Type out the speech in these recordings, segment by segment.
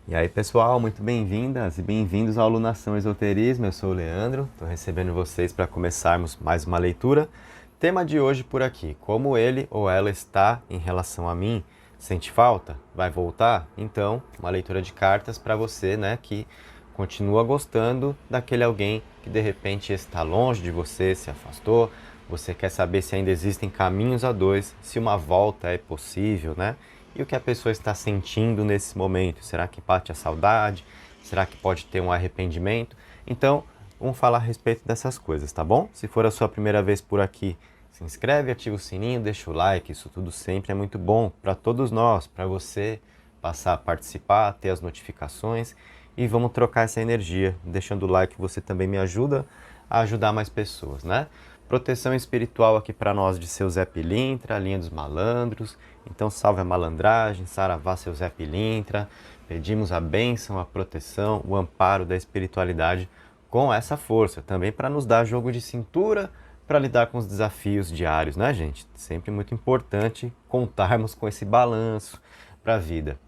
E aí, pessoal, muito bem-vindas e bem-vindos ao Alunação Esoterismo. Eu sou o Leandro, estou recebendo vocês para começarmos mais uma leitura. Tema de hoje por aqui: como ele ou ela está em relação a mim? Sente falta? Vai voltar? Então, uma leitura de cartas para você, né, que continua gostando daquele alguém que de repente está longe de você, se afastou. Você quer saber se ainda existem caminhos a dois, se uma volta é possível, né? E o que a pessoa está sentindo nesse momento? Será que bate a saudade? Será que pode ter um arrependimento? Então, vamos falar a respeito dessas coisas, tá bom? Se for a sua primeira vez por aqui, se inscreve, ativa o sininho, deixa o like, isso tudo sempre é muito bom para todos nós, para você passar a participar, ter as notificações e vamos trocar essa energia. Deixando o like você também me ajuda a ajudar mais pessoas, né? Proteção espiritual aqui para nós de seu Zé Pilintra, linha dos malandros. Então salve a malandragem, saravá seu Zé Pilintra. Pedimos a bênção, a proteção, o amparo da espiritualidade com essa força. Também para nos dar jogo de cintura para lidar com os desafios diários, né, gente? Sempre muito importante contarmos com esse balanço para a vida.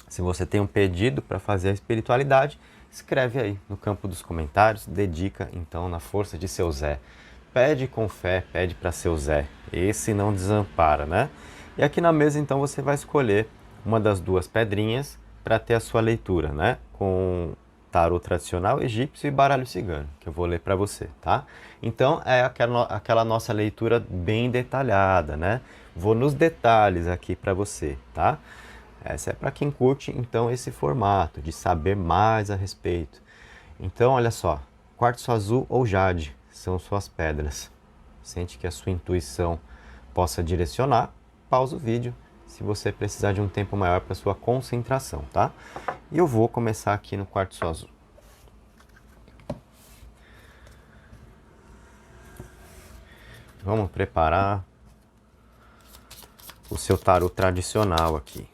Se você tem um pedido para fazer a espiritualidade, escreve aí no campo dos comentários, dedica então na força de seu Zé. Pede com fé, pede para seu Zé. Esse não desampara, né? E aqui na mesa então você vai escolher uma das duas pedrinhas para ter a sua leitura, né? Com tarô tradicional egípcio e baralho cigano, que eu vou ler para você, tá? Então é aquela nossa leitura bem detalhada, né? Vou nos detalhes aqui para você, tá? Essa é para quem curte então esse formato de saber mais a respeito. Então, olha só, quartzo azul ou jade são suas pedras. Sente que a sua intuição possa direcionar, pausa o vídeo se você precisar de um tempo maior para sua concentração, tá? E eu vou começar aqui no quartzo azul. Vamos preparar o seu tarô tradicional aqui.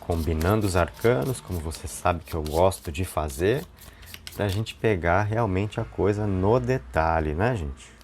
Combinando os arcanos, como você sabe que eu gosto de fazer, para a gente pegar realmente a coisa no detalhe, né, gente?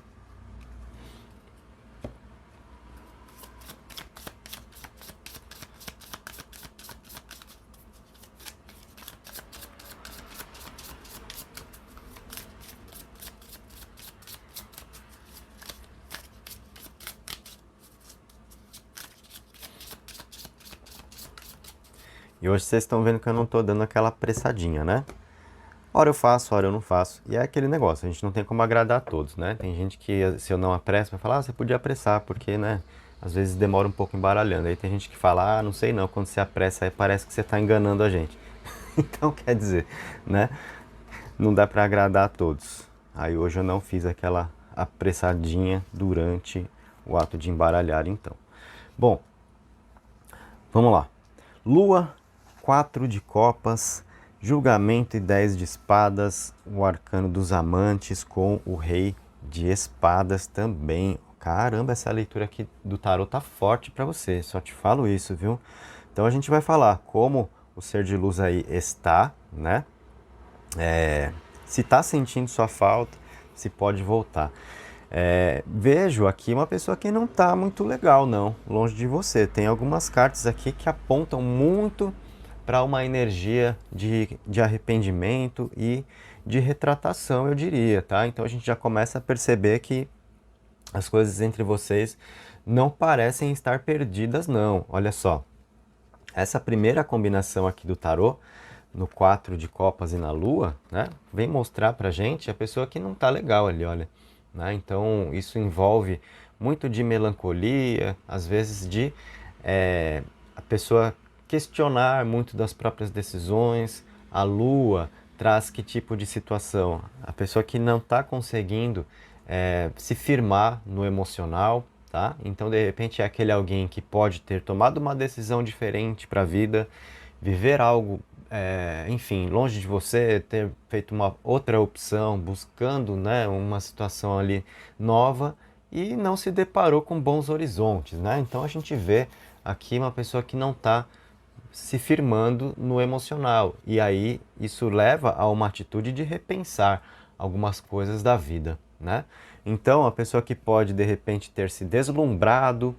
E hoje vocês estão vendo que eu não estou dando aquela apressadinha, né? Hora eu faço, hora eu não faço. E é aquele negócio, a gente não tem como agradar a todos, né? Tem gente que, se eu não apresso, vai falar, ah, você podia apressar, porque, né? Às vezes demora um pouco embaralhando. Aí tem gente que fala, ah, não sei não, quando você apressa aí parece que você está enganando a gente. Então, quer dizer, né? Não dá para agradar a todos. Aí hoje eu não fiz aquela apressadinha durante o ato de embaralhar, então. Bom, vamos lá. Lua, 4 de copas, julgamento e 10 de espadas, o arcano dos amantes com o rei de espadas também. Caramba, essa leitura aqui do tarot tá forte para você, só te falo isso, viu? Então a gente vai falar como o ser de luz aí está, né? Se está sentindo sua falta, se pode voltar. Vejo aqui uma pessoa que não está muito legal, não, longe de você. Tem algumas cartas aqui que apontam muito para uma energia de arrependimento e de retratação, eu diria, tá? Então a gente já começa a perceber que as coisas entre vocês não parecem estar perdidas, não. Olha só, essa primeira combinação aqui do tarô, no 4 de copas e na lua, né, vem mostrar pra gente a pessoa que não tá legal ali, olha. Né? Então isso envolve muito de melancolia, às vezes de a pessoa questionar muito das próprias decisões. A lua traz que tipo de situação? A pessoa que não está conseguindo se firmar no emocional, tá? Então de repente é aquele alguém que pode ter tomado uma decisão diferente para a vida, viver algo enfim, longe de você, ter feito uma outra opção, buscando, né, uma situação ali nova e não se deparou com bons horizontes, né? Então a gente vê aqui uma pessoa que não está se firmando no emocional e aí isso leva a uma atitude de repensar algumas coisas da vida, né? Então a pessoa que pode de repente ter se deslumbrado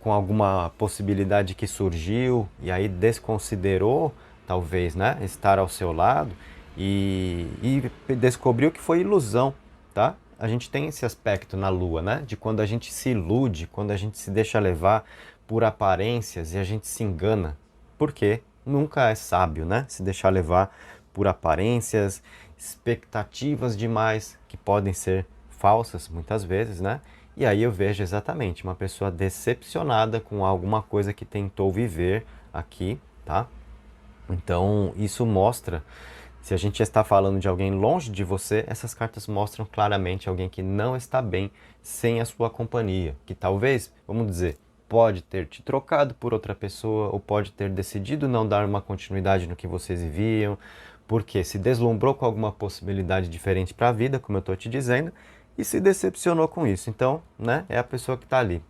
com alguma possibilidade que surgiu e aí desconsiderou, talvez, né, estar ao seu lado e descobriu que foi ilusão, tá? A gente tem esse aspecto na Lua, né, de quando a gente se ilude, quando a gente se deixa levar por aparências e a gente se engana. Por quê? Nunca é sábio, né, se deixar levar por aparências, expectativas demais que podem ser falsas muitas vezes, né? E aí eu vejo exatamente uma pessoa decepcionada com alguma coisa que tentou viver aqui, tá? Então isso mostra, se a gente está falando de alguém longe de você, essas cartas mostram claramente alguém que não está bem sem a sua companhia, que talvez, vamos dizer, pode ter te trocado por outra pessoa ou pode ter decidido não dar uma continuidade no que vocês viviam, porque se deslumbrou com alguma possibilidade diferente para a vida, como eu estou te dizendo, e se decepcionou com isso. Então, né, é a pessoa que está ali,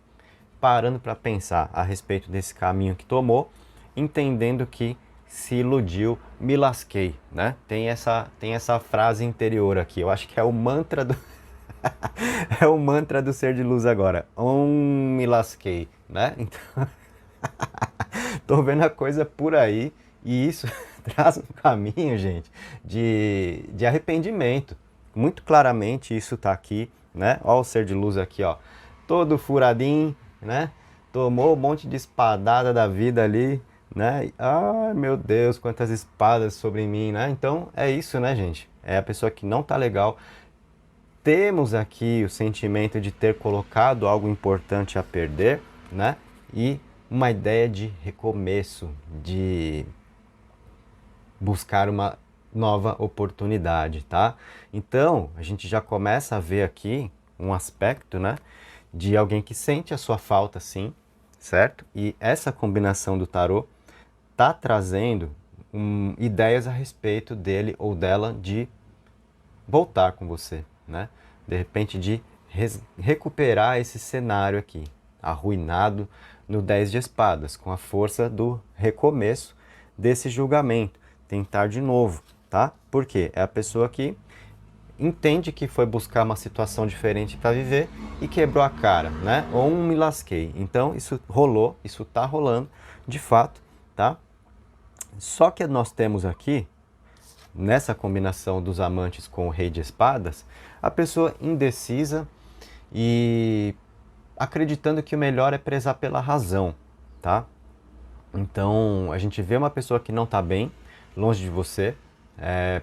parando para pensar a respeito desse caminho que tomou, entendendo que se iludiu, me lasquei, né? Tem essa frase interior aqui, eu acho que é o mantra do é o mantra do ser de luz agora. Me lasquei, né? Então, tô vendo a coisa por aí e isso traz um caminho, gente, de arrependimento. Muito claramente isso tá aqui, né? Ó o ser de luz aqui, ó. Todo furadinho, né? Tomou um monte de espadada da vida ali, né? Ai, meu Deus, quantas espadas sobre mim, né? Então é isso, né, gente? É a pessoa que não tá legal. Temos aqui o sentimento de ter colocado algo importante a perder, né? E uma ideia de recomeço, de buscar uma nova oportunidade, tá? Então, a gente já começa a ver aqui um aspecto, né, de alguém que sente a sua falta, sim, certo? E essa combinação do tarô tá trazendo ideias a respeito dele ou dela de voltar com você, né? De repente de recuperar esse cenário aqui, arruinado no 10 de espadas, com a força do recomeço desse julgamento, tentar de novo, tá? Porque é a pessoa que entende que foi buscar uma situação diferente para viver e quebrou a cara, né? Ou me lasquei. Então isso rolou, isso tá rolando, de fato, tá? Só que nós temos aqui nessa combinação dos amantes com o rei de espadas, a pessoa indecisa e acreditando que o melhor é prezar pela razão, tá? Então, a gente vê uma pessoa que não está bem, longe de você,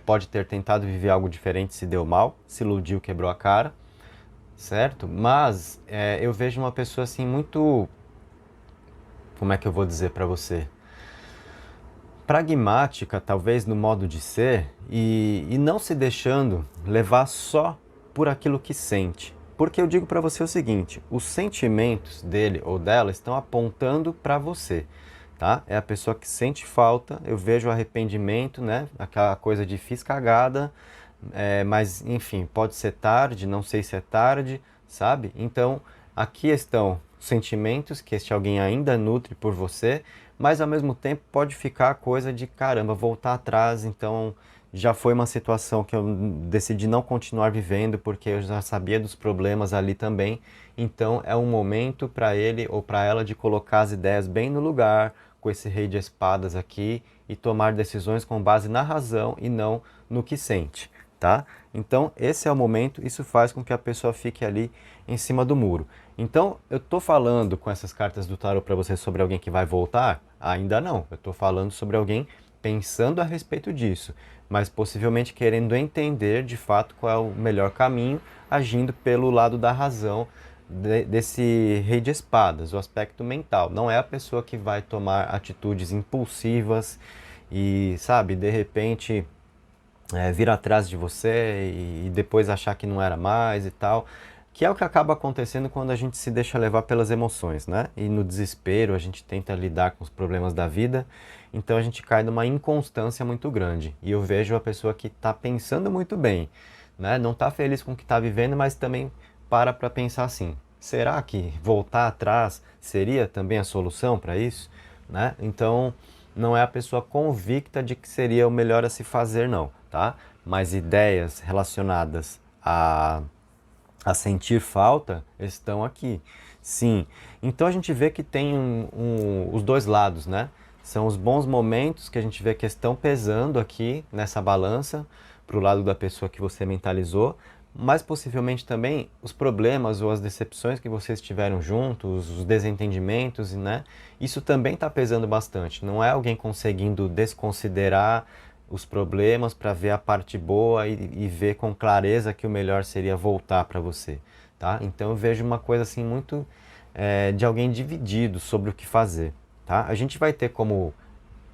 pode ter tentado viver algo diferente, se deu mal, se iludiu, quebrou a cara, certo? Mas eu vejo uma pessoa assim muito... Como é que eu vou dizer para você? Pragmática, talvez, no modo de ser e não se deixando levar só por aquilo que sente. Porque eu digo para você o seguinte, os sentimentos dele ou dela estão apontando para você, tá? É a pessoa que sente falta, eu vejo arrependimento, né? Aquela coisa de fiz cagada, mas enfim, pode ser tarde, não sei se é tarde, sabe? Então, aqui estão sentimentos que este alguém ainda nutre por você, mas ao mesmo tempo pode ficar a coisa de caramba, voltar atrás, então já foi uma situação que eu decidi não continuar vivendo porque eu já sabia dos problemas ali também, então é um momento para ele ou para ela de colocar as ideias bem no lugar, com esse rei de espadas aqui e tomar decisões com base na razão e não no que sente, tá? Então esse é o momento, isso faz com que a pessoa fique ali em cima do muro. Então, eu estou falando com essas cartas do tarot para você sobre alguém que vai voltar? Ainda não. Eu estou falando sobre alguém pensando a respeito disso, mas possivelmente querendo entender de fato qual é o melhor caminho, agindo pelo lado da razão desse rei de espadas, o aspecto mental. Não é a pessoa que vai tomar atitudes impulsivas e, sabe, de repente vir atrás de você e depois achar que não era mais e tal. Que é o que acaba acontecendo quando a gente se deixa levar pelas emoções, né? E no desespero a gente tenta lidar com os problemas da vida, então a gente cai numa inconstância muito grande. E eu vejo a pessoa que está pensando muito bem, né? Não está feliz com o que está vivendo, mas também para pensar assim, será que voltar atrás seria também a solução para isso? Né? Então não é a pessoa convicta de que seria o melhor a se fazer não, tá? Mas ideias relacionadas a sentir falta estão aqui. Sim, então a gente vê que tem os dois lados, né? São os bons momentos que a gente vê que estão pesando aqui nessa balança para o lado da pessoa que você mentalizou, mas possivelmente também os problemas ou as decepções que vocês tiveram juntos, os desentendimentos, né? Isso também está pesando bastante. Não é alguém conseguindo desconsiderar os problemas para ver a parte boa e ver com clareza que o melhor seria voltar para você, tá? Então eu vejo uma coisa assim muito de alguém dividido sobre o que fazer, tá? A gente vai ter como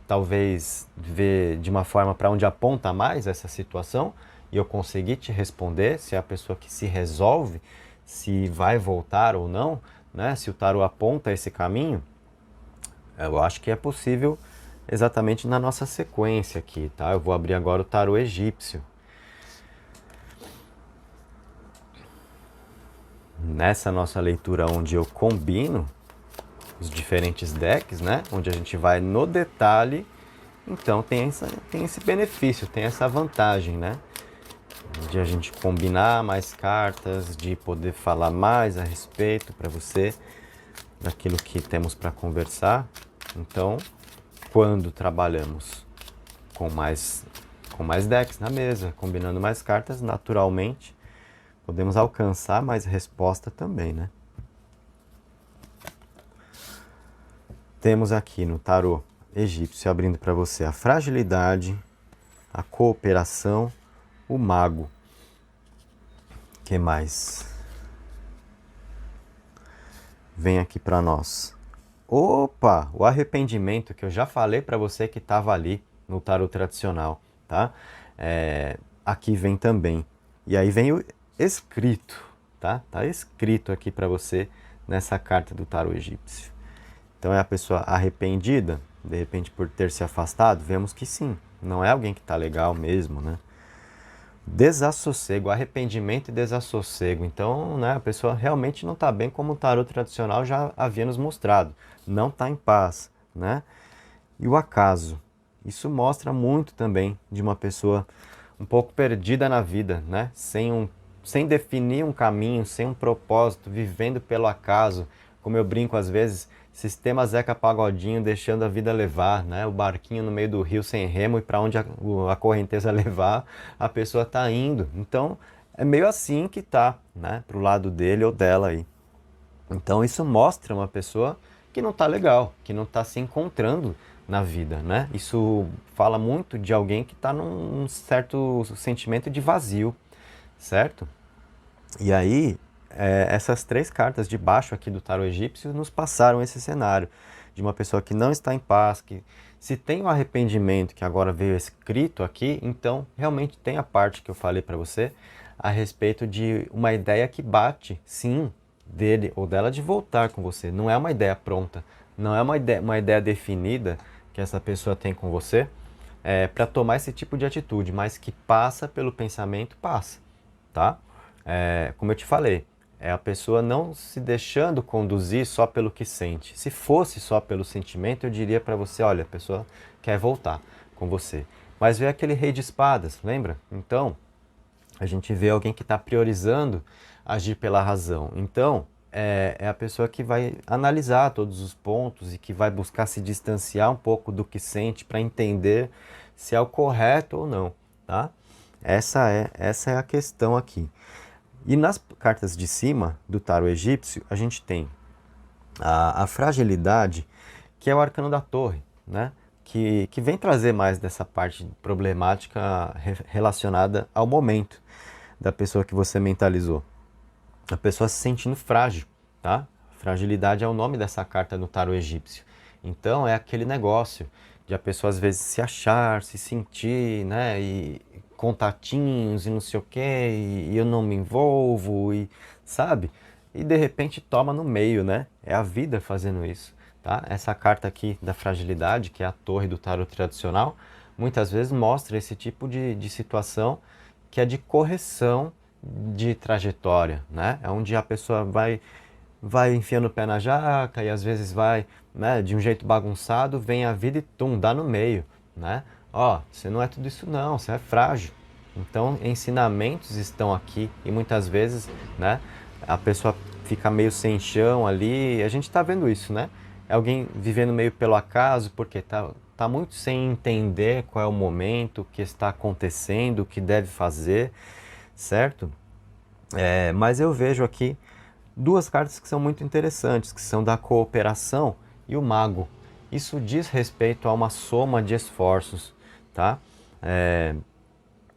talvez ver de uma forma para onde aponta mais essa situação e eu conseguir te responder se é a pessoa que se resolve, se vai voltar ou não, né? Se o tarô aponta esse caminho, eu acho que é possível exatamente na nossa sequência aqui, tá? Eu vou abrir agora o tarô egípcio. Nessa nossa leitura onde eu combino os diferentes decks, né? Onde a gente vai no detalhe, então tem esse benefício, tem essa vantagem, né? De a gente combinar mais cartas, de poder falar mais a respeito para você daquilo que temos para conversar. Então, quando trabalhamos com mais decks na mesa, combinando mais cartas, naturalmente podemos alcançar mais resposta também, né? Temos aqui no tarô egípcio abrindo para você a fragilidade, a cooperação, o mago. Que mais? Vem aqui para nós. Opa, o arrependimento que eu já falei para você que estava ali no tarô tradicional, tá? Aqui vem também. E aí vem o escrito, tá? Tá escrito aqui para você nessa carta do tarô egípcio. Então é a pessoa arrependida, de repente por ter se afastado? Vemos que sim, não é alguém que está legal mesmo, né? Desassossego, arrependimento e desassossego. Então, né, a pessoa realmente não está bem como o tarô tradicional já havia nos mostrado. Não está em paz, né? E o acaso. Isso mostra muito também de uma pessoa um pouco perdida na vida, né? Sem definir um caminho, sem um propósito, vivendo pelo acaso. Como eu brinco às vezes, sistema Zeca Pagodinho deixando a vida levar, né? O barquinho no meio do rio sem remo e para onde a correnteza levar, a pessoa está indo. Então, é meio assim que tá, né? Pro lado dele ou dela aí. Então, isso mostra uma pessoa que não tá legal, que não tá se encontrando na vida, né? Isso fala muito de alguém que está num certo sentimento de vazio, certo? E aí, essas três cartas de baixo aqui do tarô egípcio nos passaram esse cenário de uma pessoa que não está em paz, que se tem um arrependimento que agora veio escrito aqui, então realmente tem a parte que eu falei para você a respeito de uma ideia que bate, sim, dele ou dela de voltar com você. Não é uma ideia pronta, não é uma ideia definida que essa pessoa tem com você para tomar esse tipo de atitude, mas que passa pelo pensamento, passa, tá? Como eu te falei, é a pessoa não se deixando conduzir só pelo que sente. Se fosse só pelo sentimento, eu diria para você, olha, a pessoa quer voltar com você. Mas vê aquele rei de espadas, lembra? Então, a gente vê alguém que está priorizando agir pela razão. Então, é a pessoa que vai analisar todos os pontos e que vai buscar se distanciar um pouco do que sente para entender se é o correto ou não, tá? Essa é a questão aqui. E nas cartas de cima do tarô egípcio, a gente tem a fragilidade, que é o arcano da torre, né? Que vem trazer mais dessa parte problemática relacionada ao momento da pessoa que você mentalizou. A pessoa se sentindo frágil, tá? Fragilidade é o nome dessa carta no tarô egípcio. Então é aquele negócio de a pessoa às vezes se achar, se sentir, né? E contatinhos e não sei o que, e eu não me envolvo, e sabe? E de repente toma no meio, né? É a vida fazendo isso, tá? Essa carta aqui da fragilidade, que é a torre do tarot tradicional, muitas vezes mostra esse tipo de situação que é de correção de trajetória, né? É onde a pessoa vai enfiando o pé na jaca e às vezes vai, né, de um jeito bagunçado, vem a vida e tum, dá no meio, né? Ó, você não é tudo isso não, você é frágil. Então, ensinamentos estão aqui e muitas vezes, né, a pessoa fica meio sem chão ali. A gente está vendo isso, né? É alguém vivendo meio pelo acaso, porque tá muito sem entender qual é o momento, o que está acontecendo, o que deve fazer, certo? Mas eu vejo aqui duas cartas que são muito interessantes, que são da cooperação e o mago. Isso diz respeito a uma soma de esforços, tá?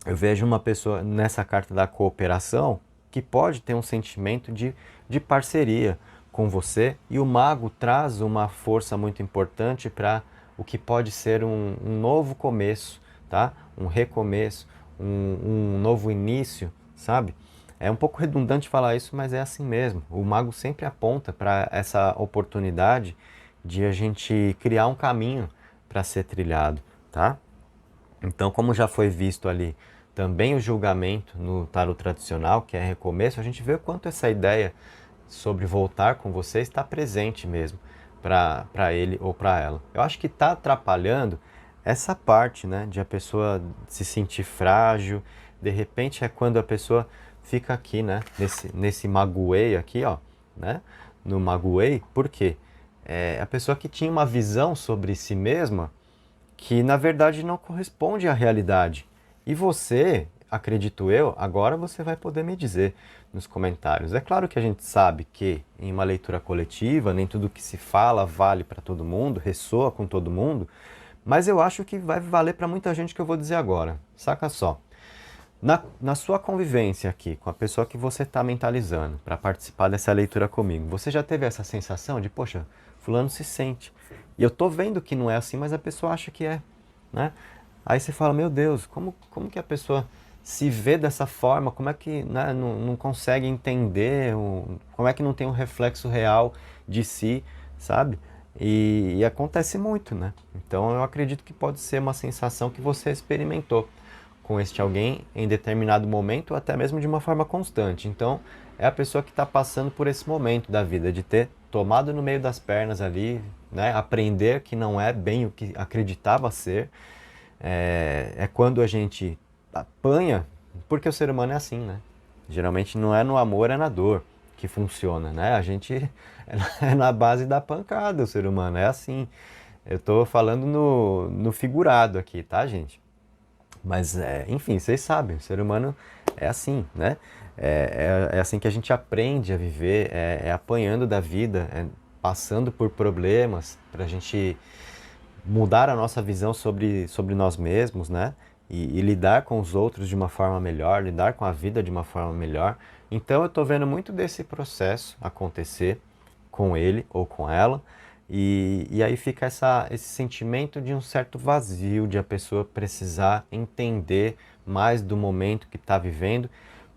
Eu vejo uma pessoa nessa carta da cooperação que pode ter um sentimento de parceria com você, e o mago traz uma força muito importante para o que pode ser um novo começo, tá? Um recomeço, um novo início, sabe? É um pouco redundante falar isso, mas é assim mesmo. O mago sempre aponta para essa oportunidade de a gente criar um caminho para ser trilhado, tá? Então, como já foi visto ali também o julgamento no tarot tradicional, que é recomeço, a gente vê o quanto essa ideia sobre voltar com você está presente mesmo para ele ou para ela. Eu acho que está atrapalhando essa parte, né, de a pessoa se sentir frágil. De repente é quando a pessoa fica aqui, né, nesse magoei aqui, ó, né, no magoei. Por quê? É a pessoa que tinha uma visão sobre si mesma que na verdade não corresponde à realidade. E você, acredito eu, agora você vai poder me dizer nos comentários. É claro que a gente sabe que em uma leitura coletiva, nem tudo que se fala vale para todo mundo, ressoa com todo mundo, mas eu acho que vai valer para muita gente que eu vou dizer agora. Saca só. Na sua convivência aqui com a pessoa que você está mentalizando para participar dessa leitura comigo, você já teve essa sensação de, poxa, fulano se sente. E eu tô vendo que não é assim, mas a pessoa acha que é, né? Aí você fala, meu Deus, como que a pessoa se vê dessa forma? Como é que, né, não consegue entender? Como é que não tem um reflexo real de si, sabe? E acontece muito, né? Então eu acredito que pode ser uma sensação que você experimentou com este alguém em determinado momento, ou até mesmo de uma forma constante. Então, é a pessoa que está passando por esse momento da vida, de ter tomado no meio das pernas ali, né? Aprender que não é bem o que acreditava ser. É quando a gente apanha, porque o ser humano é assim, né? Geralmente não é no amor, é na dor que funciona, né? A gente é na base da pancada, o ser humano é assim. Eu estou falando no figurado aqui, tá, gente? Mas, enfim, vocês sabem, o ser humano é assim, né? É assim que a gente aprende a viver, é apanhando da vida, passando por problemas, para a gente mudar a nossa visão sobre nós mesmos, né? E lidar com os outros de uma forma melhor, lidar com a vida de uma forma melhor. Então eu estou vendo muito desse processo acontecer com ele ou com ela. E aí fica esse sentimento de um certo vazio, de a pessoa precisar entender mais do momento que está vivendo.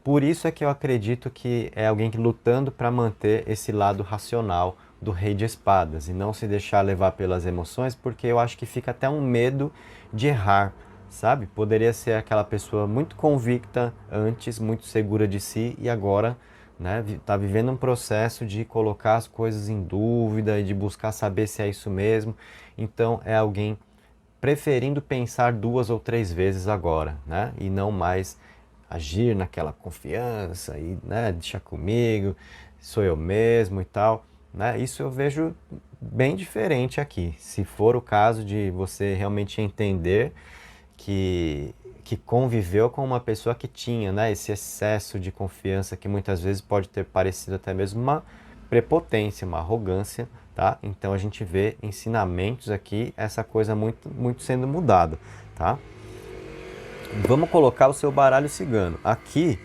Por isso é que eu acredito que é alguém que lutando para manter esse lado racional do Rei de Espadas e não se deixar levar pelas emoções, porque eu acho que fica até um medo de errar, sabe? Poderia ser aquela pessoa muito convicta antes, muito segura de si, e agora, né, tá vivendo um processo de colocar as coisas em dúvida e de buscar saber se é isso mesmo. Então é alguém preferindo pensar duas ou três vezes agora, né? E não mais agir naquela confiança e, né, deixa comigo, sou eu mesmo e tal, né? Isso eu vejo bem diferente aqui. Se for o caso de você realmente entender que conviveu com uma pessoa que tinha, né, esse excesso de confiança que muitas vezes pode ter parecido até mesmo uma prepotência, uma arrogância, tá? Então a gente vê ensinamentos aqui, essa coisa muito, muito sendo mudada, tá? Vamos colocar o seu baralho cigano. Aqui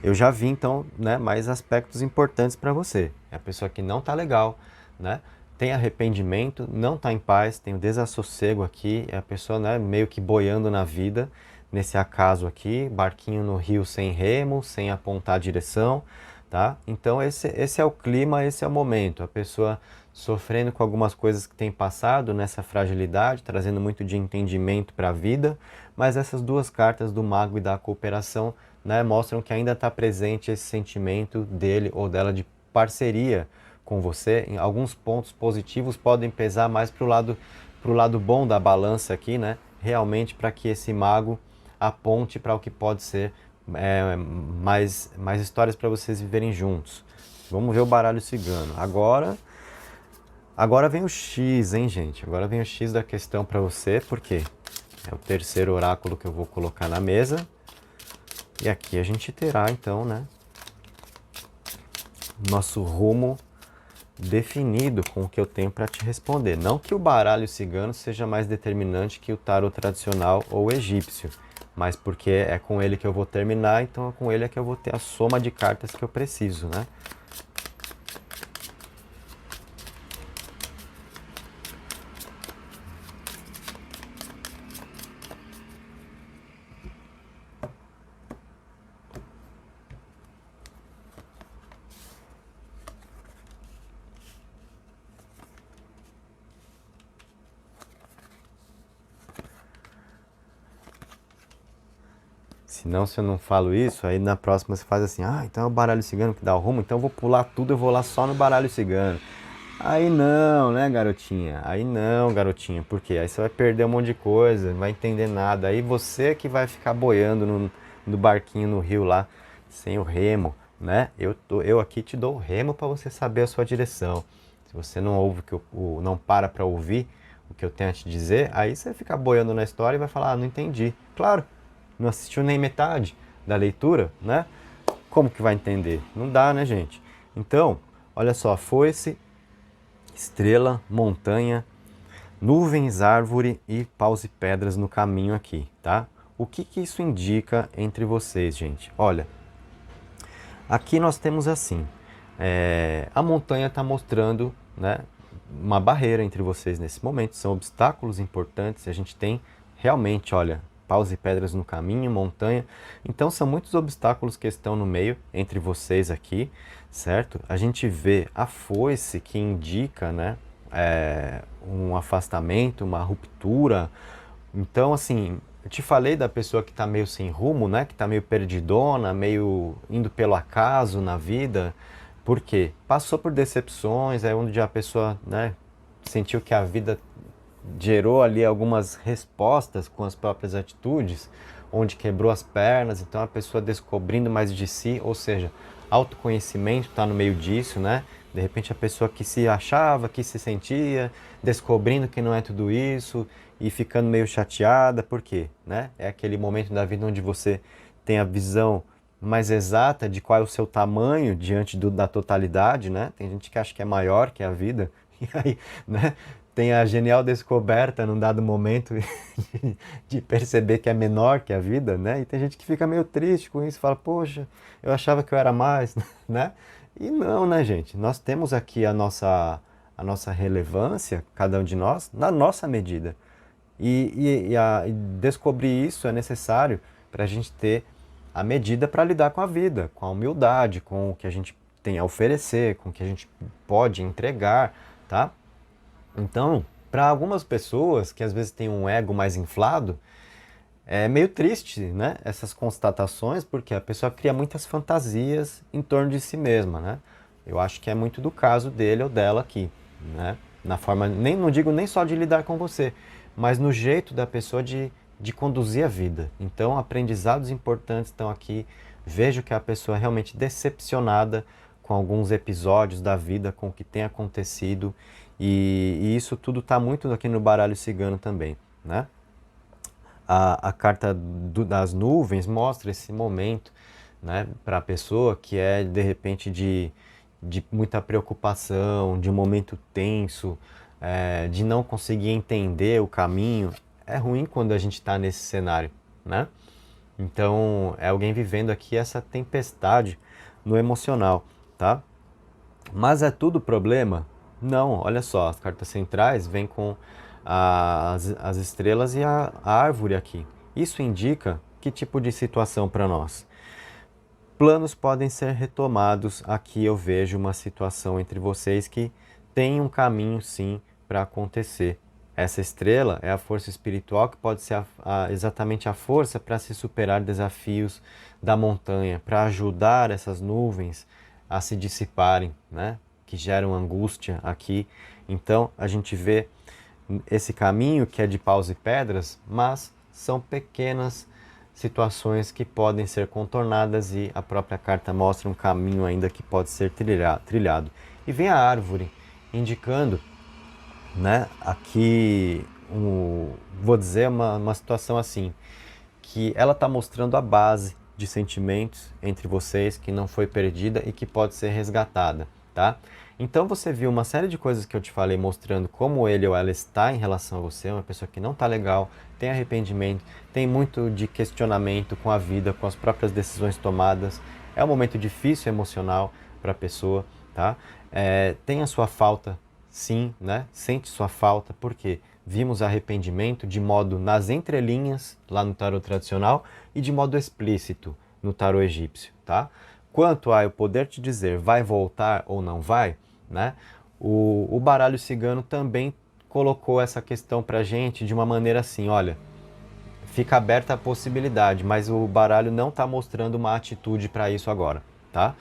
eu já vi então, né, mais aspectos importantes para você. É a pessoa que não tá legal, né? Tem arrependimento, não tá em paz, tem o desassossego aqui, é a pessoa, né, meio que boiando na vida, nesse acaso aqui, barquinho no rio sem remo, sem apontar a direção, tá? Então esse é o clima, esse é o momento. A pessoa sofrendo com algumas coisas que tem passado nessa fragilidade, trazendo muito de entendimento para a vida, mas essas duas cartas do mago e da cooperação, né, mostram que ainda está presente esse sentimento dele ou dela de parceria com você. Em alguns pontos positivos podem pesar mais pro lado bom da balança aqui, né? Realmente para que esse mago aponte para o que pode ser mais histórias para vocês viverem juntos. Vamos ver o baralho cigano. Agora vem o X, hein, gente? Agora vem o X da questão para você, porque é o terceiro oráculo que eu vou colocar na mesa. E aqui a gente terá, então, né, nosso rumo definido com o que eu tenho para te responder. Não que o baralho cigano seja mais determinante que o tarot tradicional ou egípcio, mas porque é com ele que eu vou terminar, então é com ele é que eu vou ter a soma de cartas que eu preciso, né? Senão, se eu não falo isso, aí na próxima você faz assim, ah, então é o baralho cigano que dá o rumo, então eu vou pular tudo, eu vou lá só no baralho cigano. Aí não, né, garotinha? Aí não, garotinha, por quê? Aí você vai perder um monte de coisa, não vai entender nada. Aí você que vai ficar boiando no barquinho no rio lá, sem o remo, né? Eu aqui te dou o remo para você saber a sua direção. Se você não ouve, não para ouvir o que eu tenho a te dizer, aí você fica boiando na história e vai falar, ah, não entendi. Claro, não assistiu nem metade da leitura, né? Como que vai entender? Não dá, né, gente? Então, olha só, foice, estrela, montanha, nuvens, árvore e paus e pedras no caminho aqui, tá? O que que isso indica entre vocês, gente? Olha, aqui nós temos assim, a montanha está mostrando, né, uma barreira entre vocês nesse momento, são obstáculos importantes, a gente tem realmente, olha, paus e pedras no caminho, montanha, então são muitos obstáculos que estão no meio entre vocês aqui, certo? A gente vê a foice que indica, né, um afastamento, uma ruptura, então assim, eu te falei da pessoa que está meio sem rumo, né, que está meio perdidona, meio indo pelo acaso na vida. Por quê? Passou por decepções, é onde a pessoa, né, sentiu que a vida gerou ali algumas respostas com as próprias atitudes, onde quebrou as pernas, então a pessoa descobrindo mais de si, ou seja, autoconhecimento está no meio disso, né? De repente a pessoa que se achava, que se sentia, descobrindo que não é tudo isso e ficando meio chateada, por quê? Né? É aquele momento da vida onde você tem a visão mais exata de qual é o seu tamanho diante da totalidade, né? Tem gente que acha que é maior que a vida, e aí, né? Tem a genial descoberta num dado momento de perceber que é menor que a vida, né? E tem gente que fica meio triste com isso, fala, poxa, eu achava que eu era mais, né? E não, né, gente? Nós temos aqui a nossa relevância, cada um de nós, na nossa medida. E descobrir isso é necessário para a gente ter a medida para lidar com a vida, com a humildade, com o que a gente tem a oferecer, com o que a gente pode entregar, tá? Então, para algumas pessoas que às vezes têm um ego mais inflado, é meio triste, né? Essas constatações, porque a pessoa cria muitas fantasias em torno de si mesma, né? Eu acho que é muito do caso dele ou dela aqui, né? Na forma, não digo nem só de lidar com você, mas no jeito da pessoa de conduzir a vida. Então, aprendizados importantes estão aqui. Vejo que a pessoa é realmente decepcionada com alguns episódios da vida, com o que tem acontecido, e isso tudo está muito aqui no baralho cigano também, né? A carta das nuvens mostra esse momento, né, para a pessoa que é de repente de muita preocupação, de um momento tenso, de não conseguir entender o caminho. É ruim quando a gente está nesse cenário, né? Então é alguém vivendo aqui essa tempestade no emocional, tá? Mas é tudo problema? Não, olha só, as cartas centrais vêm com as estrelas e a árvore aqui. Isso indica que tipo de situação para nós? Planos podem ser retomados. Aqui eu vejo uma situação entre vocês que tem um caminho sim para acontecer. Essa estrela é a força espiritual que pode ser exatamente a força para se superar desafios da montanha, para ajudar essas nuvens a se dissiparem, né? Que geram angústia aqui. Então a gente vê esse caminho que é de paus e pedras, mas são pequenas situações que podem ser contornadas e a própria carta mostra um caminho ainda que pode ser trilhado. E vem a árvore indicando, né, aqui, vou dizer uma situação assim, que ela está mostrando a base de sentimentos entre vocês que não foi perdida e que pode ser resgatada, tá? Então você viu uma série de coisas que eu te falei mostrando como ele ou ela está em relação a você, uma pessoa que não está legal, tem arrependimento, tem muito de questionamento com a vida, com as próprias decisões tomadas, é um momento difícil emocional para a pessoa, tá? Tem a sua falta, sim, né? Sente sua falta, porque vimos arrependimento de modo nas entrelinhas, lá no tarot tradicional, e de modo explícito no tarot egípcio, tá? Quanto a eu poder te dizer vai voltar ou não vai, né? O baralho cigano também colocou essa questão pra gente de uma maneira assim, olha, fica aberta a possibilidade, mas o baralho não está mostrando uma atitude para isso agora, tá?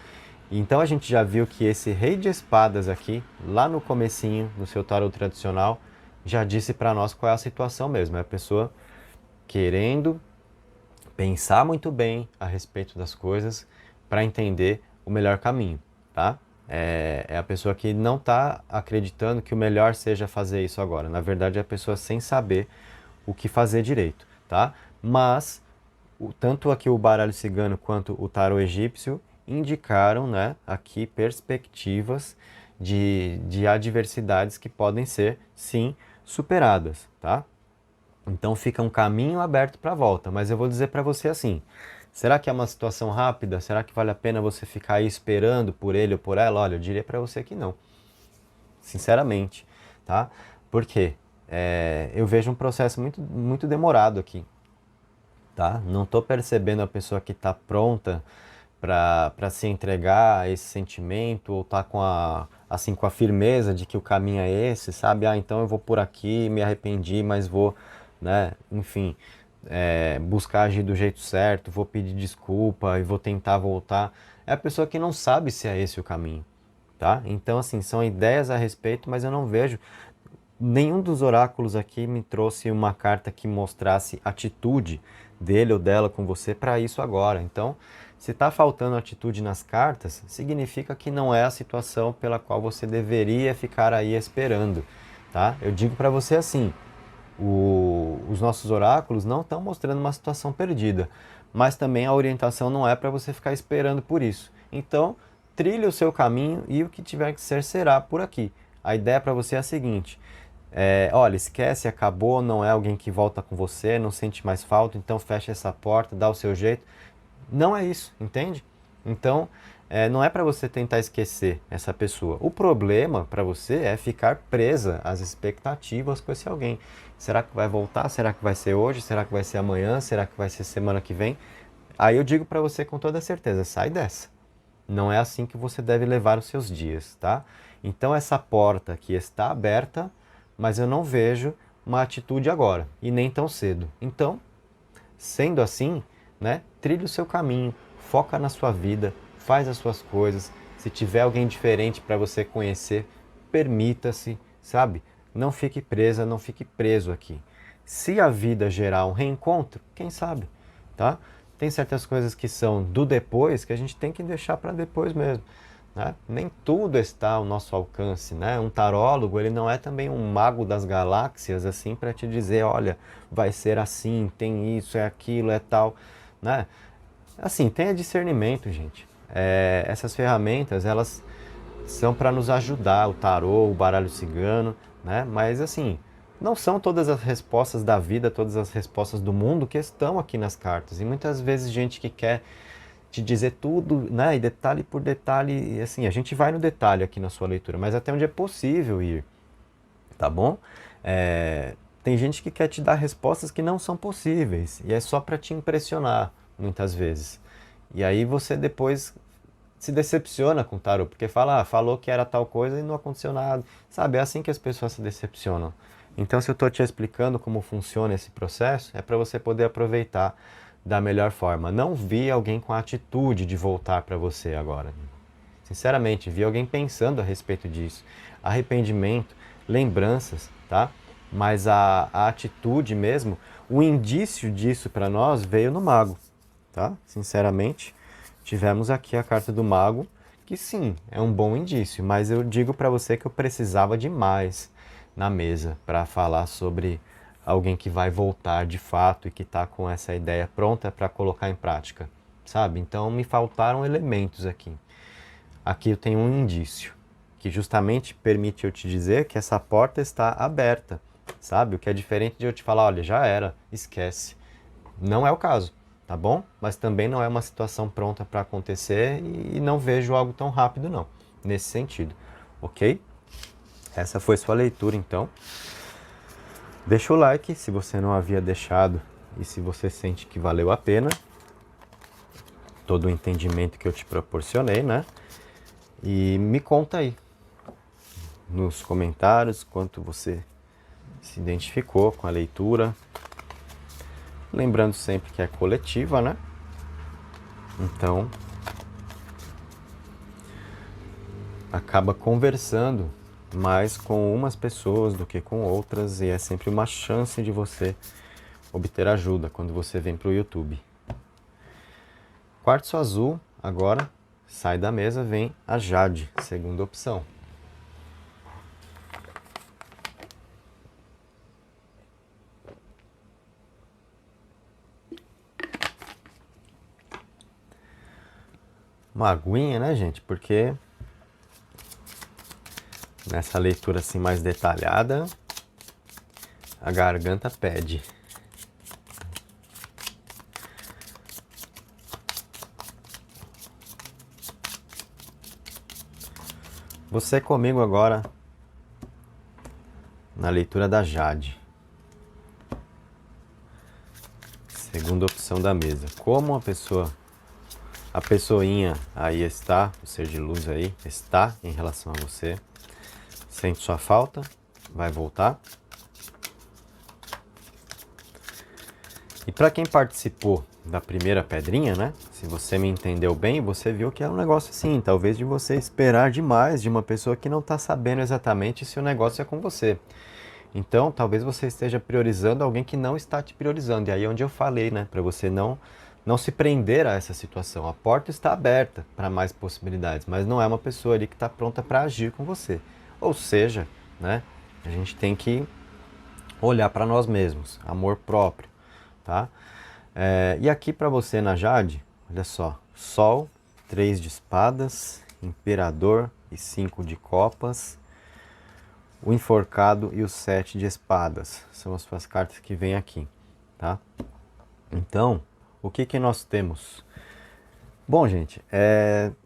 Então a gente já viu que esse rei de espadas aqui, lá no comecinho, no seu tarot tradicional, já disse para nós qual é a situação mesmo. É a pessoa querendo pensar muito bem a respeito das coisas para entender o melhor caminho, tá? É a pessoa que não está acreditando que o melhor seja fazer isso agora. Na verdade, é a pessoa sem saber o que fazer direito, tá? Mas, tanto aqui o baralho cigano quanto o tarot egípcio indicaram, né, aqui perspectivas de adversidades que podem ser, sim, superadas, tá? Então fica um caminho aberto para a volta, mas eu vou dizer para você assim, será que é uma situação rápida? Será que vale a pena você ficar aí esperando por ele ou por ela? Olha, eu diria para você que não, sinceramente, tá? Por quê? Eu vejo um processo muito demorado aqui, tá? Não estou percebendo a pessoa que está pronta para se entregar a esse sentimento ou tá com a firmeza de que o caminho é esse, sabe? Ah, então eu vou por aqui, me arrependi, mas vou, né? Enfim, buscar agir do jeito certo, vou pedir desculpa e vou tentar voltar. É a pessoa que não sabe se é esse o caminho, tá? Então, assim, são ideias a respeito, mas eu não vejo. Nenhum dos oráculos aqui me trouxe uma carta que mostrasse atitude dele ou dela com você para isso agora. Então, se está faltando atitude nas cartas, significa que não é a situação pela qual você deveria ficar aí esperando, tá? Eu digo para você assim, os nossos oráculos não estão mostrando uma situação perdida, mas também a orientação não é para você ficar esperando por isso. Então, trilhe o seu caminho e o que tiver que ser será por aqui. A ideia para você é a seguinte: olha, esquece, acabou, não é alguém que volta com você, não sente mais falta, então fecha essa porta, dá o seu jeito. Não é isso, entende? Então, não é para você tentar esquecer essa pessoa. O problema para você é ficar presa às expectativas com esse alguém. Será que vai voltar? Será que vai ser hoje? Será que vai ser amanhã? Será que vai ser semana que vem? Aí eu digo para você com toda certeza, sai dessa. Não é assim que você deve levar os seus dias, tá? Então essa porta aqui está aberta, mas eu não vejo uma atitude agora, e nem tão cedo. Então, sendo assim, né, trilhe o seu caminho, foca na sua vida, faz as suas coisas. Se tiver alguém diferente para você conhecer, permita-se, sabe? Não fique presa, não fique preso aqui. Se a vida gerar um reencontro, quem sabe, tá? Tem certas coisas que são do depois que a gente tem que deixar para depois mesmo, né? Nem tudo está ao nosso alcance, né? Um tarólogo, ele não é também um mago das galáxias, assim, para te dizer, olha, vai ser assim, tem isso, é aquilo, é tal, né? Assim, tenha discernimento, gente. Essas ferramentas, elas são para nos ajudar, o tarô, o baralho cigano, né? Mas assim, não são todas as respostas da vida, todas as respostas do mundo que estão aqui nas cartas. E muitas vezes gente que quer te dizer tudo, né? E detalhe por detalhe, e assim, a gente vai no detalhe aqui na sua leitura, mas até onde é possível ir, tá bom? Tem gente que quer te dar respostas que não são possíveis, e é só para te impressionar, muitas vezes. E aí você depois se decepciona com o tarô, porque fala, falou que era tal coisa e não aconteceu nada. Sabe, é assim que as pessoas se decepcionam. Então, se eu estou te explicando como funciona esse processo, é para você poder aproveitar da melhor forma. Não vi alguém com a atitude de voltar para você agora. Sinceramente, vi alguém pensando a respeito disso. Arrependimento, lembranças, tá? Mas a atitude mesmo, o indício disso para nós veio no mago, tá? Sinceramente, tivemos aqui a carta do mago, que sim, é um bom indício, mas eu digo para você que eu precisava de mais na mesa para falar sobre alguém que vai voltar de fato e que está com essa ideia pronta para colocar em prática, sabe? Então me faltaram elementos aqui. Aqui eu tenho um indício que justamente permite eu te dizer que essa porta está aberta, sabe? O que é diferente de eu te falar, olha, já era, esquece. Não é o caso, tá bom? Mas também não é uma situação pronta para acontecer e não vejo algo tão rápido não, nesse sentido, ok? Essa foi sua leitura então. Deixa o like se você não havia deixado e se você sente que valeu a pena todo o entendimento que eu te proporcionei, né? E me conta aí nos comentários quanto você se identificou com a leitura. Lembrando sempre que é coletiva, né? Então, acaba conversando mais com umas pessoas do que com outras e é sempre uma chance de você obter ajuda quando você vem para o YouTube. Quartzo azul, agora sai da mesa, vem a Jade, segunda opção. Uma aguinha, né, gente? Porque nessa leitura assim mais detalhada, a garganta pede. Você comigo agora na leitura da Jade. Segunda opção da mesa. Como a pessoinha aí está, o ser de luz aí, está em relação a você. Sente sua falta, vai voltar. E para quem participou da primeira pedrinha, né? Se você me entendeu bem, você viu que é um negócio assim, talvez de você esperar demais de uma pessoa que não está sabendo exatamente se o negócio é com você. Então, talvez você esteja priorizando alguém que não está te priorizando. E aí é onde eu falei, né? Para você não se prender a essa situação. A porta está aberta para mais possibilidades, mas não é uma pessoa ali que está pronta para agir com você. Ou seja, né? A gente tem que olhar para nós mesmos, amor próprio, tá? E aqui para você na Jade, olha só, Sol, 3 de espadas, Imperador e 5 de copas, o enforcado e o 7 de espadas. São as suas cartas que vêm aqui, tá? Então, o que que nós temos? Bom, gente,